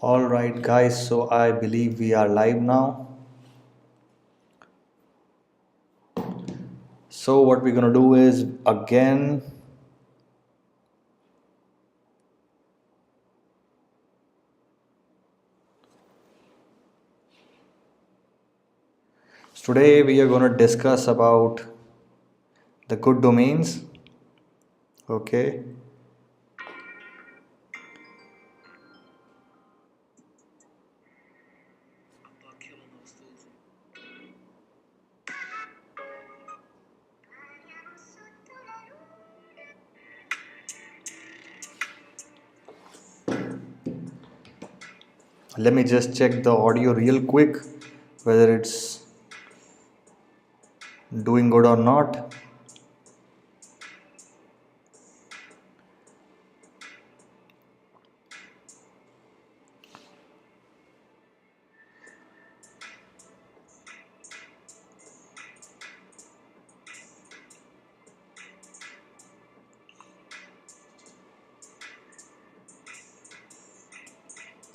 Alright guys, so I believe we are live now. So what we're gonna do is again today we are gonna discuss about the good domains. Okay. Let me just check the audio real quick whether it's doing good or not.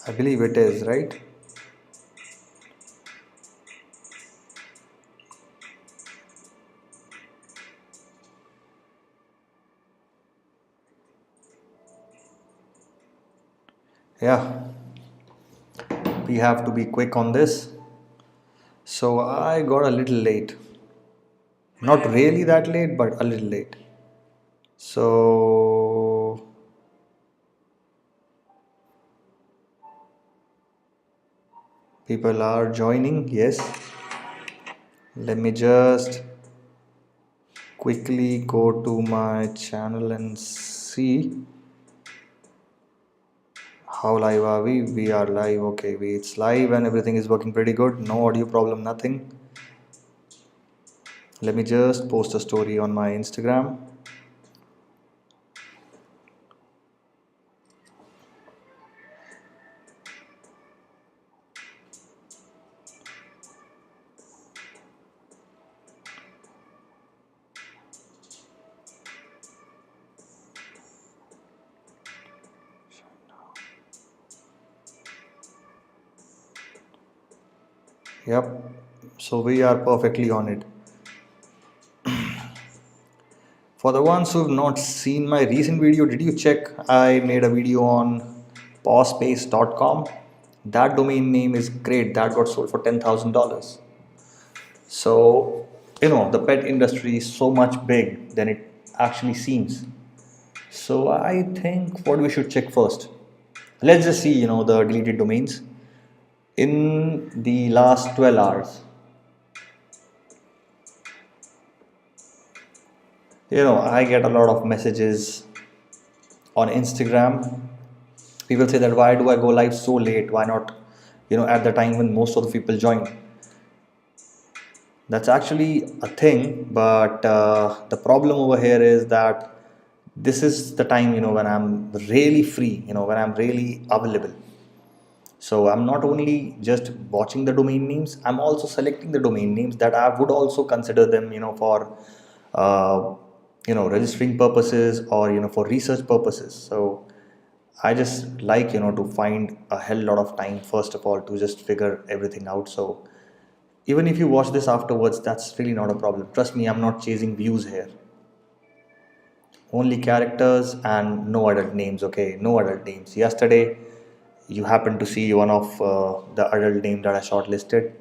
I believe it is, right? Yeah, we have to be quick on this. So I got a little late. Not really that late, but a little late. So people are joining, yes. Let me just quickly go to my channel and see how live are we. We are live. Okay, it's live and everything is working pretty good. No audio problem, nothing. Let me just post a story on my Instagram. Yep, so we are perfectly on it. For the ones who've not seen my recent video, did you check? I made a video on pawspace.com. That domain name is great. That got sold for $10,000. So, the pet industry is so much big than it actually seems. So, I think what we should check first. Let's just see, the deleted domains in the last 12 hours. I get a lot of messages on Instagram. People say that why do I go live so late? Why not, at the time when most of the people join? That's actually a thing, but the problem over here is that this is the time, when I'm really free, when I'm really available. So I'm not only just watching the domain names, I'm also selecting the domain names that I would also consider them, for, uh, registering purposes or, for research purposes. So I just like, to find a hell lot of time, first of all, to just figure everything out. So even if you watch this afterwards, that's really not a problem. Trust me, I'm not chasing views here. Only characters and no adult names, okay? No adult names. Yesterday, you happened to see one of the adult name that I shortlisted.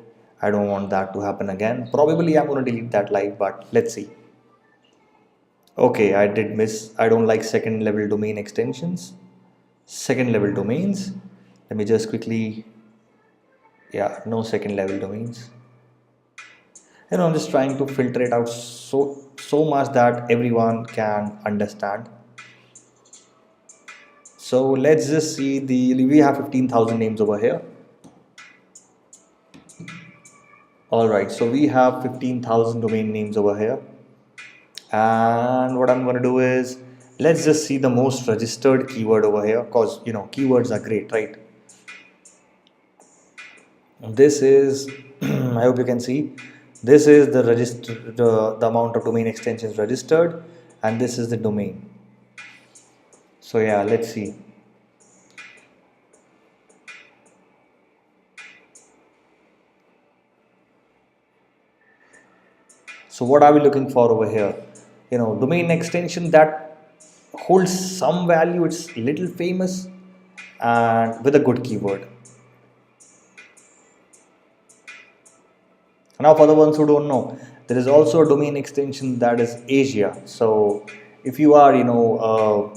I don't want that to happen again. Probably I'm going to delete that live, but let's see. Okay, I did miss. I don't like second level domain extensions. Second level domains. Let me just quickly, yeah, no second level domains. I'm just trying to filter it out so much that everyone can understand. So let's just see we have 15,000 names over here. Alright, so we have 15,000 domain names over here. And what I'm going to do is, let's just see the most registered keyword over here, because keywords are great, right? This is I hope you can see, this is the amount of domain extensions registered, and this is the domain. So yeah, let's see. So what are we looking for over here? Domain extension that holds some value, it's little famous, and with a good keyword. Now, for the ones who don't know, there is also a domain extension that is Asia. So, if you are, a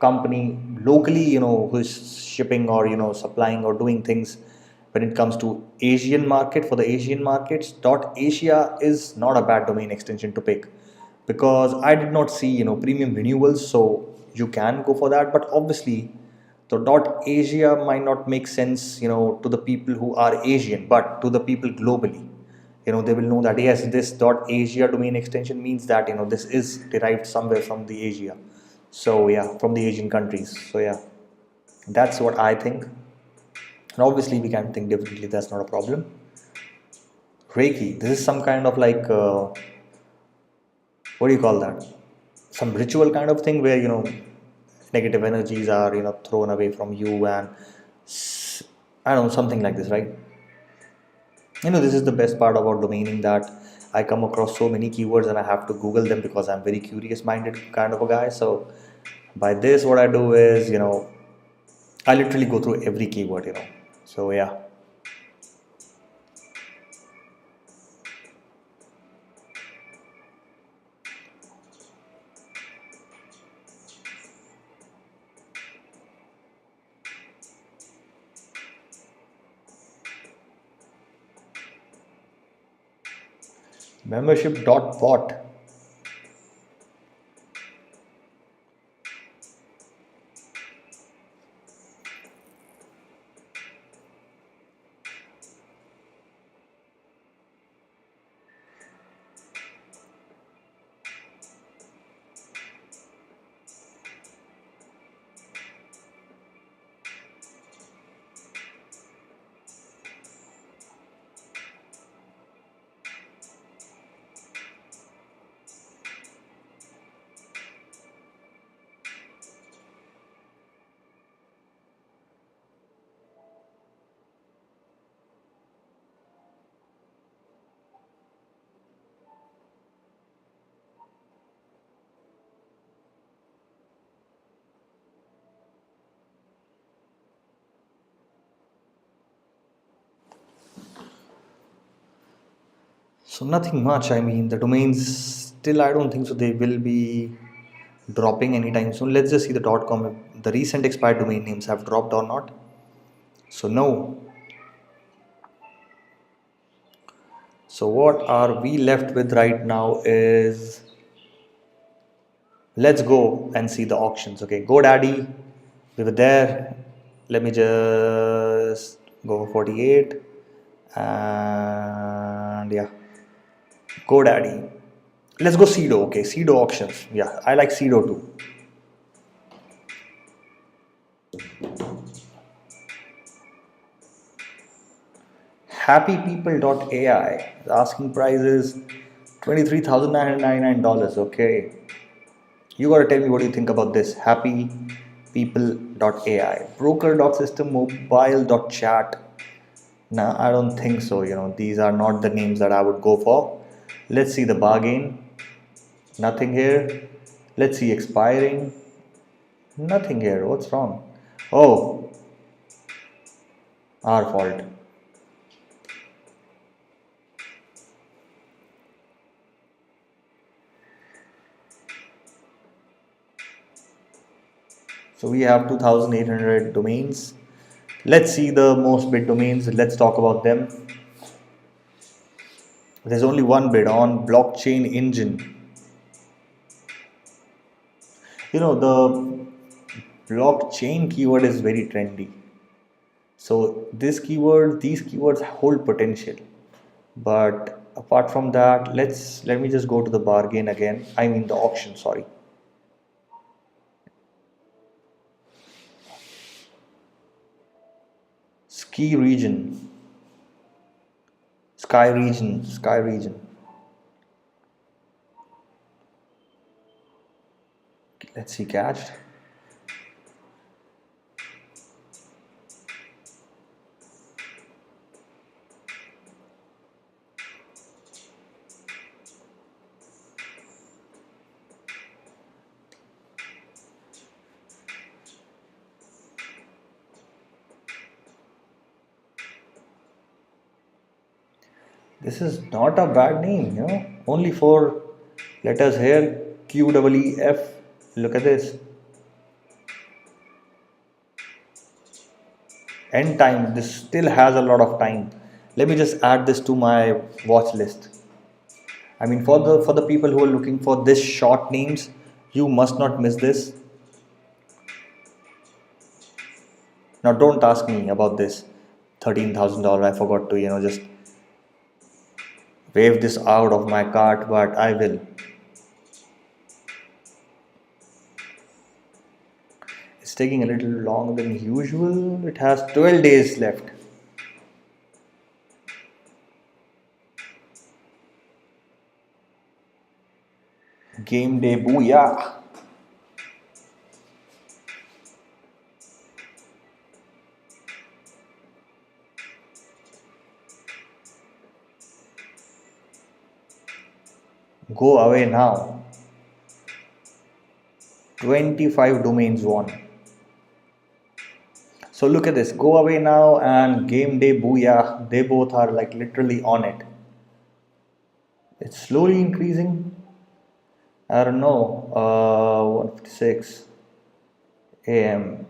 company locally, who is shipping or supplying or doing things when it comes to Asian market, for the Asian markets, dot Asia is not a bad domain extension to pick, because I did not see premium renewals. So you can go for that, but obviously the dot Asia might not make sense to the people who are Asian, but to the people globally, they will know that yes, this dot Asia domain extension means that this is derived somewhere from the Asia. So yeah, from the Asian countries. So yeah, that's what I think. And obviously we can think differently, that's not a problem. Reiki, this is some kind of like what do you call that, some ritual kind of thing where negative energies are thrown away from you, and I don't know, something like this, right? This is the best part about domaining, that I come across so many keywords and I have to Google them because I'm very curious minded kind of a guy. So by this, what I do is I literally go through every keyword. So yeah. Membership dot bot. So nothing much. I mean, the domains still, I don't think so they will be dropping anytime soon. Let's just see the .com, if the recent expired domain names have dropped or not. So no. So what are we left with right now is, let's go and see the auctions. Okay, Godaddy, we were there. Let me just go for 48, and yeah, Godaddy. Let's go Cedo. Okay, Cedo auctions. Yeah, I like Cedo too. HappyPeople.ai. The asking price is $23,999. Okay, you gotta tell me what you think about this. HappyPeople.ai. Broker.system. Mobile.chat. Nah, I don't think so. These are not the names that I would go for. Let's see the bargain. Nothing here. Let's see expiring. Nothing here. What's wrong? Oh, our fault. So we have 2,800 domains. Let's see the most bid domains. Let's talk about them. There's only one bid on blockchain engine. The blockchain keyword is very trendy. So these keywords hold potential. But apart from that, let me just go to the bargain again. I mean the auction, sorry. Ski region. Sky region. Let's see catched. This is not a bad name, Only four letters here. QEEF. Look at this. End time. This still has a lot of time. Let me just add this to my watch list. I mean, for the people who are looking for this short names, you must not miss this. Now, don't ask me about this $13,000. I forgot to, just wave this out of my cart, but I will. It's taking a little longer than usual. It has 12 days left. Game day booyah. Go away now. 25 domains won. So look at this. Go away now and game day booyah. They both are like literally on it. It's slowly increasing. I don't know. 1:56 a.m.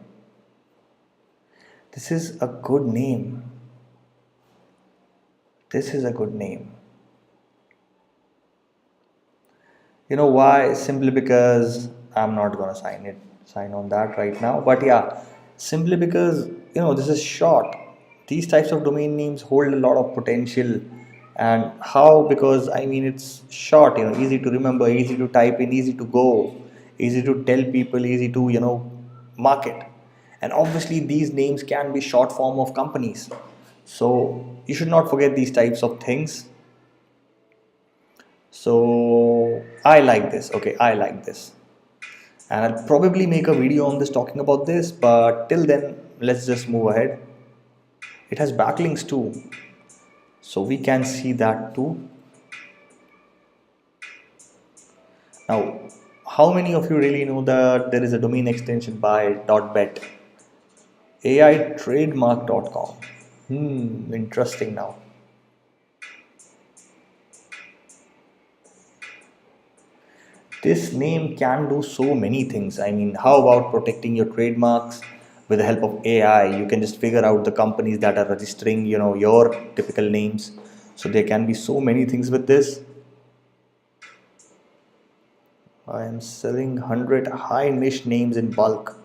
This is a good name. This is a good name. You know why? Simply because I'm not gonna sign on that right now. But yeah, simply because this is short. These types of domain names hold a lot of potential. And how? Because I mean it's short, easy to remember, easy to type in, easy to go, easy to tell people, easy to market. And obviously these names can be short form of companies. So you should not forget these types of things. So I like this. Okay, I like this. And I'll probably make a video on this talking about this, but till then, let's just move ahead. It has backlinks too. So we can see that too. Now, how many of you really know that there is a domain extension by .bet? AItrademark.com. Interesting now. This name can do so many things. I mean, how about protecting your trademarks with the help of AI? You can just figure out the companies that are registering, your typical names. So there can be so many things with this. I am selling 100 high niche names in bulk.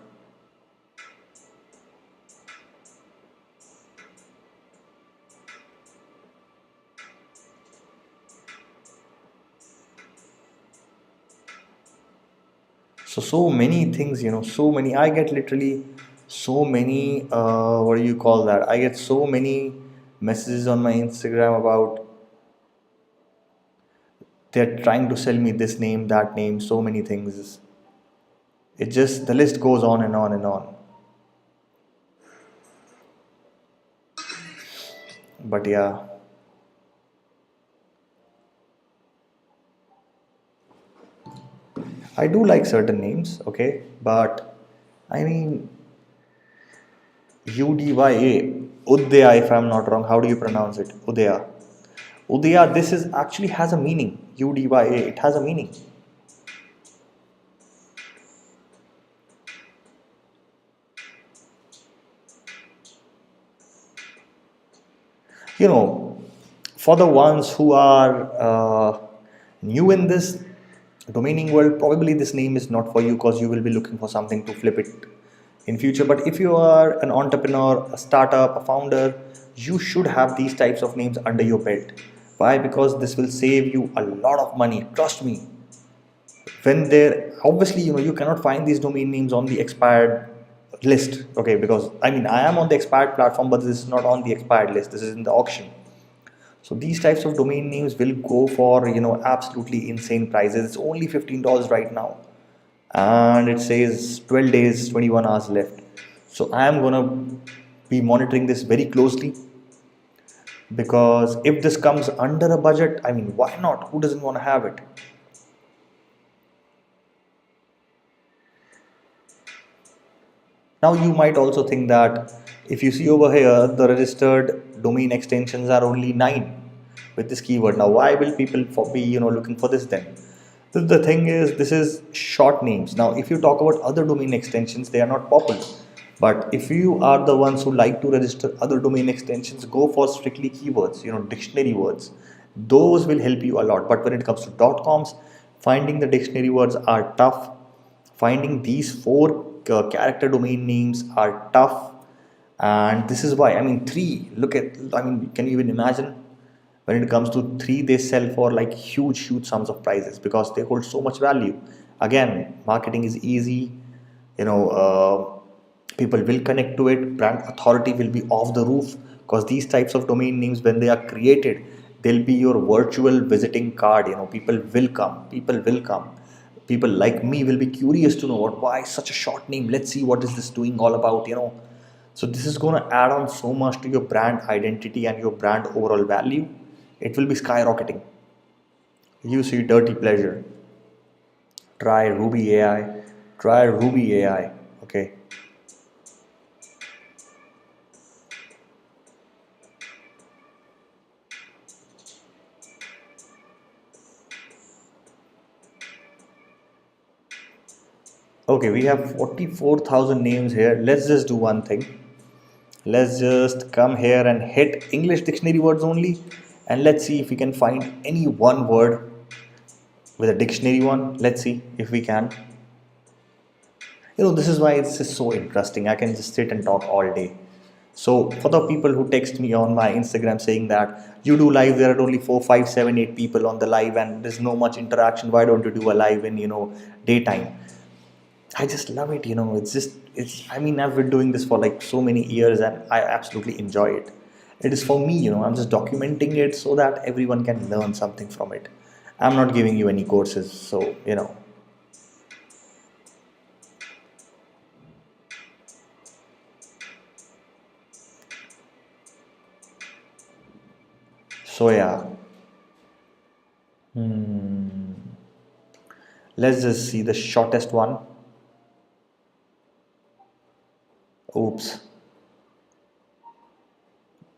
So many things, so many. I get literally so many, what do you call that? I get so many messages on my Instagram about they're trying to sell me this name, that name, so many things. It just, the list goes on and on and on. But yeah, I do like certain names, okay, but I mean, UDYA, Udaya, if I'm not wrong, how do you pronounce it? Udaya. Udaya, this is actually has a meaning. UDYA, it has a meaning. For the ones who are new in this domaining world, probably this name is not for you because you will be looking for something to flip it in future. But if you are an entrepreneur, a startup, a founder, you should have these types of names under your belt. Why? Because this will save you a lot of money. Trust me. When there, obviously, you cannot find these domain names on the expired list. Okay, because I mean, I am on the expired platform, but this is not on the expired list. This is in the auction. So these types of domain names will go for absolutely insane prices. It's only $15 right now, and it says 12 days, 21 hours left. So I am gonna be monitoring this very closely because if this comes under a budget, I mean, why not? Who doesn't want to have it? Now you might also think that if you see over here, the registered domain extensions are only 9, with this keyword. Now, why will people be looking for this then? The thing is, this is short names. Now, if you talk about other domain extensions, they are not popular. But if you are the ones who like to register other domain extensions, go for strictly keywords, dictionary words. Those will help you a lot. But when it comes to .coms, finding the dictionary words are tough. Finding these four character domain names are tough. And this is why, I mean, three, look at, I mean, can you even imagine? When it comes to three, they sell for like huge sums of prices because they hold so much value. Again, marketing is easy, people will connect to it, brand authority will be off the roof, because these types of domain names, when they are created, they'll be your virtual visiting card. People will come, people like me will be curious to know why such a short name, let's see what is this doing all about. So this is going to add on so much to your brand identity and your brand overall value. It will be skyrocketing. You see dirty pleasure, try Ruby AI, try Ruby AI. Okay. Okay, we have 44,000 names here. Let's just do one thing. Let's just come here and hit English dictionary words only, and let's see if we can find any one word with a dictionary one. Let's see if we can. This is why it's just so interesting. I can just sit and talk all day. So for the people who text me on my Instagram saying that you do live, there are only 4, 5, 7, 8 people on the live and there's no much interaction. Why don't you do a live in daytime? I just love it. I mean, I've been doing this for like so many years and I absolutely enjoy it. It is for me. I'm just documenting it so that everyone can learn something from it. I'm not giving you any courses, so. So yeah. Let's just see the shortest one. Oops.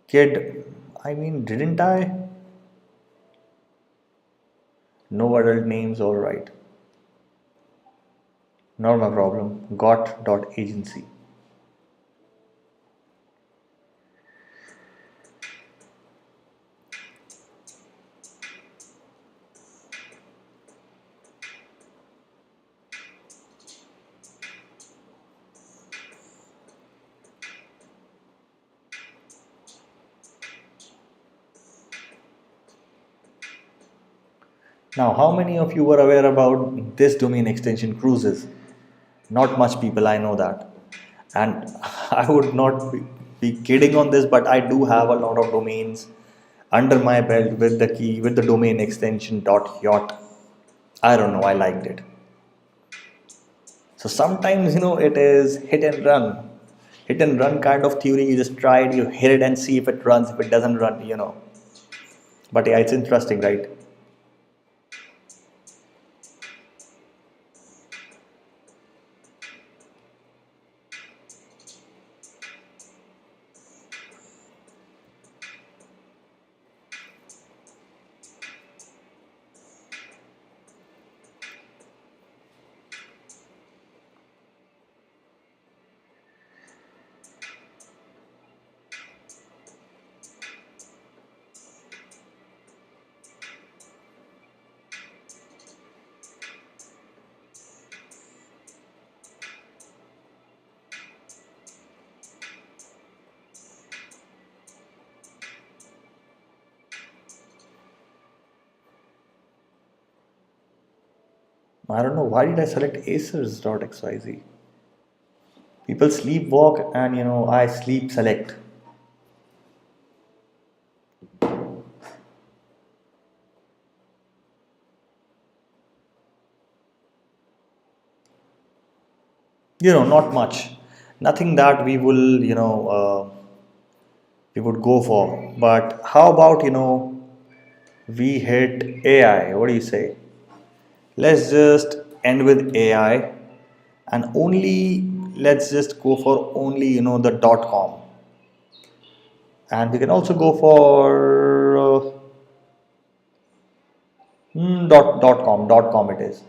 Kid, I mean, didn't I? No adult names, alright. Not my problem. Got.agency. Now, how many of you were aware about this domain extension, cruises? Not much people, I know that. And I would not be kidding on this, but I do have a lot of domains under my belt with the domain extension .yacht. I don't know, I liked it. So sometimes, it is hit and run. Hit and run kind of theory. You just try it, you hit it and see if it runs. If it doesn't run. But yeah, it's interesting, right? I don't know why did I select acers.xyz. People sleepwalk and I sleep select. Not much. Nothing that we will, we would go for. But how about, we hit AI? What do you say? Let's just end with AI and only let's just go for only, the .com. And we can also go for dot com it is.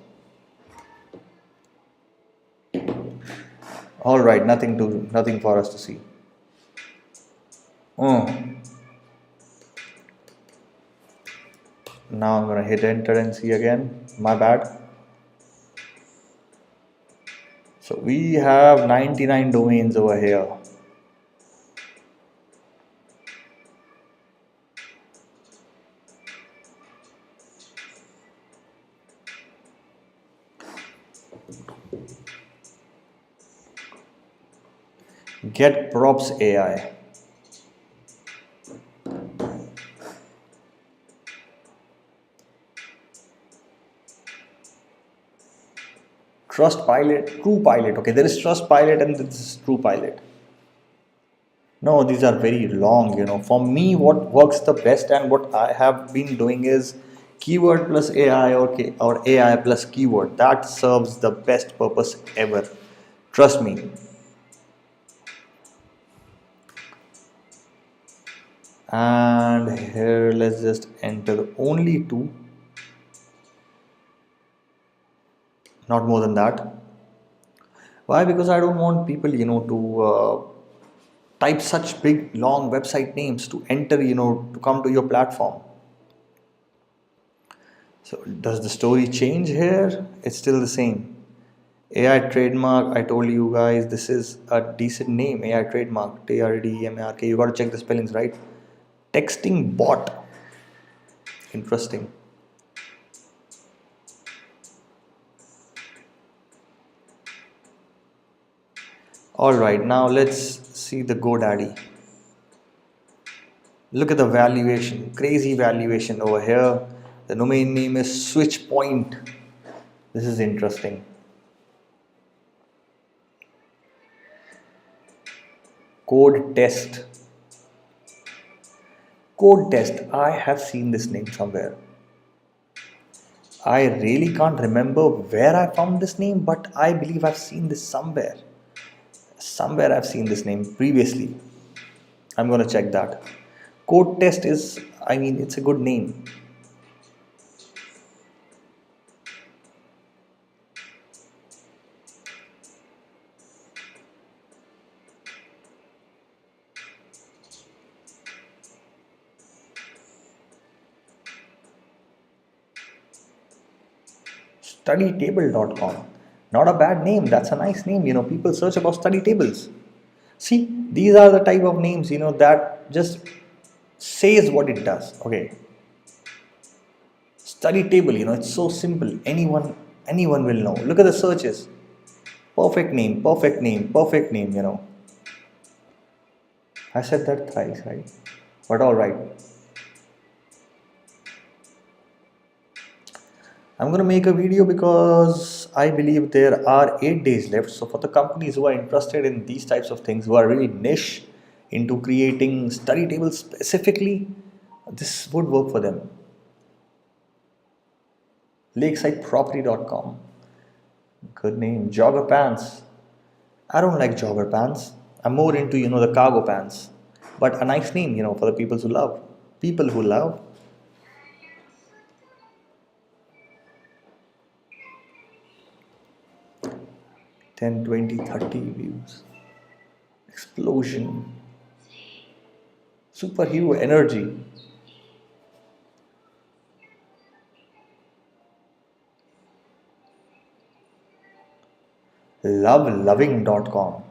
All right, nothing for us to see. Oh, now I'm gonna hit enter and see again. My bad. So we have 99 domains over here. Get props AI. Trust Pilot, True Pilot. Okay, there is Trust Pilot and this is True Pilot. No, these are very long, For me, what works the best and what I have been doing is keyword plus AI or AI plus keyword. That serves the best purpose ever. Trust me. And here, let's just enter only two, not more than that. Why? Because I don't want people, to type such big long website names to enter, to come to your platform. So does the story change here? It's still the same. AI trademark, I told you guys this is a decent name. AI trademark, TRDMARK. You got to check the spellings, right? Texting bot. Interesting. All right, now let's see the Godaddy. Look at the valuation, crazy valuation over here. The domain name is Switch Point. This is interesting. Code test. Code test. I have seen this name somewhere. I really can't remember where I found this name, but I believe I've seen this somewhere. Somewhere I've seen this name previously. I'm gonna check that. Code test is, it's a good name. Studytable.com. Not a bad name. That's a nice name. People search about study tables. See, these are the type of names, that just says what it does. Okay. Study table, it's so simple. Anyone will know. Look at the searches. Perfect name, perfect name, perfect name. I said that thrice, right? But all right. I'm going to make a video because I believe there are 8 days left. So for the companies who are interested in these types of things, who are really niche into creating study tables specifically, this would work for them. Lakesideproperty.com. Good name. Jogger pants. I don't like jogger pants. I'm more into, the cargo pants. But a nice name, for the people who love. People who love. 10, 20, 30 views. Explosion. Superhero energy. Loveloving.com.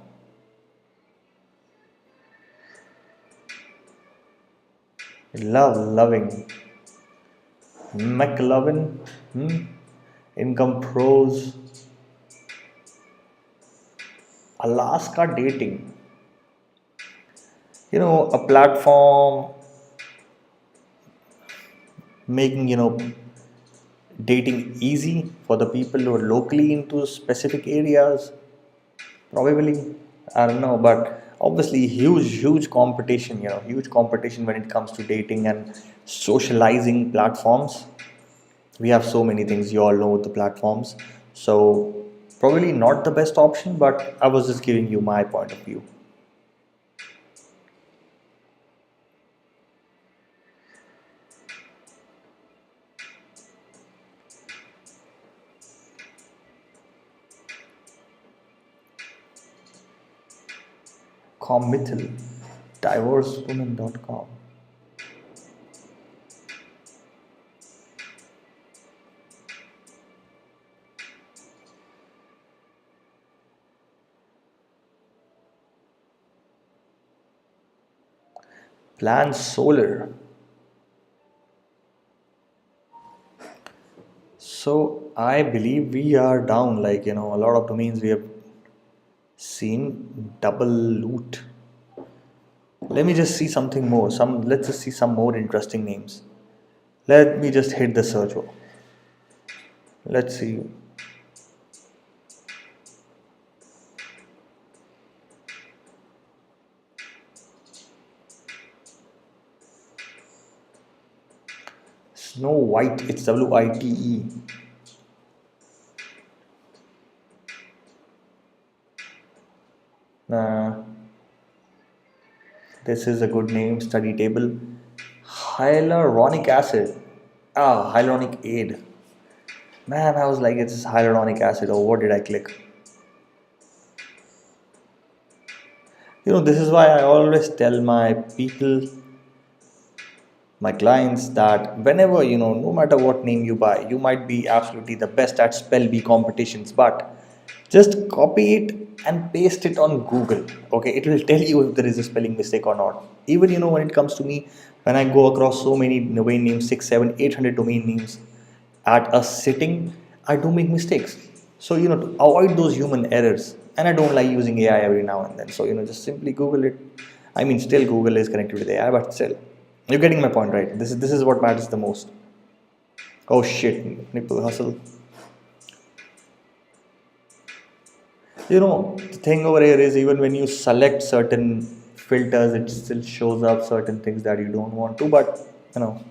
Love loving. McLovin. Income pros. Alaska dating. A platform making, dating easy for the people who are locally into specific areas. Probably, I don't know, but obviously huge competition, huge competition when it comes to dating and socializing platforms. We have so many things, you all know the platforms. So probably not the best option, but I was just giving you my point of view. Committal. Divorcewoman.com. Plan Solar. So I believe we are down, like, a lot of domains we have seen double loot. Let me just see something more. Let's just see some more interesting names. Let me just hit the search bar. Let's see. Snow White, it's WITE. Uh, this is a good name, study table. Hyaluronic acid. Hyaluronic aid. Man, I was like, it's hyaluronic acid, or what did I click? This is why I always tell my people, my clients, that whenever, no matter what name you buy, you might be absolutely the best at spell bee competitions, but just copy it and paste it on Google. Okay, it will tell you if there is a spelling mistake or not. Even, when it comes to me, when I go across so many domain names, 6 7 800 domain names at a sitting, I do make mistakes. So, to avoid those human errors, and I don't like using AI every now and then, so, just simply Google it. I mean, still Google is connected with AI, but still, you're getting my point, right? This is what matters the most. Oh shit, nipple hustle. The thing over here is, even when you select certain filters, it still shows up certain things that you don't want to. But you know,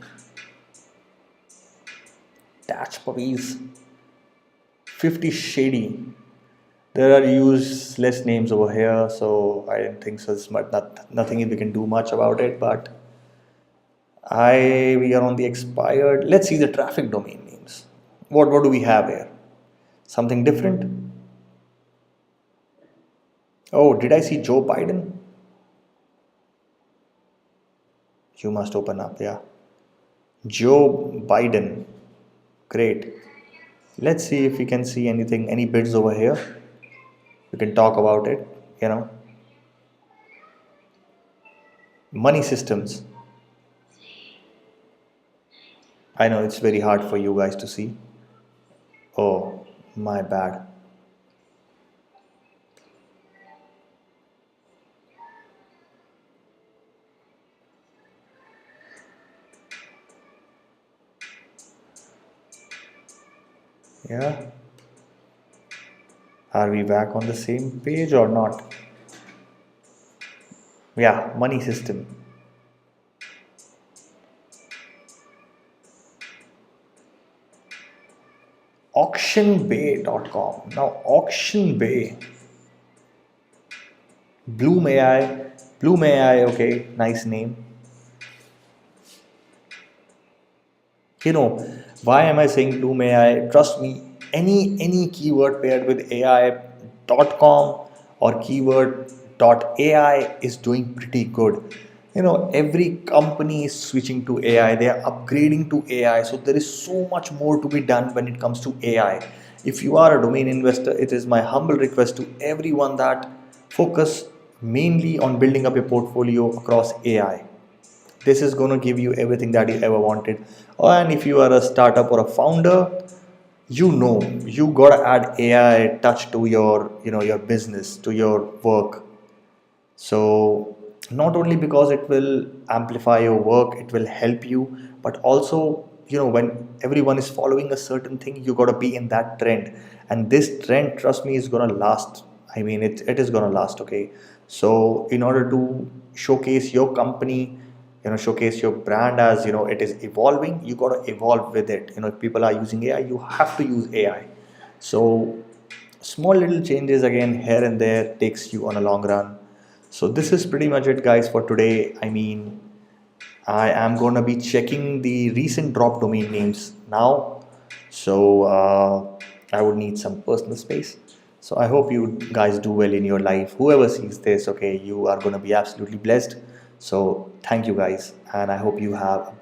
Tatch puppies, 50 shady. There are useless names over here, so I didn't think so. Nothing we can do much about it. But we are on the expired. Let's see the traffic domain names. What do we have here? Something different? Oh, did I see Joe Biden? You must open up, yeah. Joe Biden. Great. Let's see if we can see anything, any bids over here. We can talk about it. Money systems. I know it's very hard for you guys to see. Oh, my bad. Yeah. Are we back on the same page or not? Yeah, money system. Auctionbay.com. Now, Auction Bay. Bloom AI. Bloom AI, okay, nice name. Why am I saying Bloom AI? Trust me, any keyword paired with AI.com or keyword.ai is doing pretty good. Every company is switching to AI, they are upgrading to AI, so there is so much more to be done when it comes to AI. If you are a domain investor, it is my humble request to everyone that focus mainly on building up your portfolio across AI. This is going to give you everything that you ever wanted. And if you are a startup or a founder, you got to add AI touch to your business, to your work. So not only because it will amplify your work, it will help you, but also, when everyone is following a certain thing, you got to be in that trend. And this trend, trust me, is going to last. I mean, it is going to last. Okay. So in order to showcase your company, showcase your brand as, it is evolving, you got to evolve with it. If people are using AI, you have to use AI. So small little changes again here and there takes you on a long run. So this is pretty much it, guys, for today. I mean, I am going to be checking the recent drop domain names now. So I would need some personal space. So I hope you guys do well in your life. Whoever sees this, okay, you are going to be absolutely blessed. So thank you guys, and I hope you have a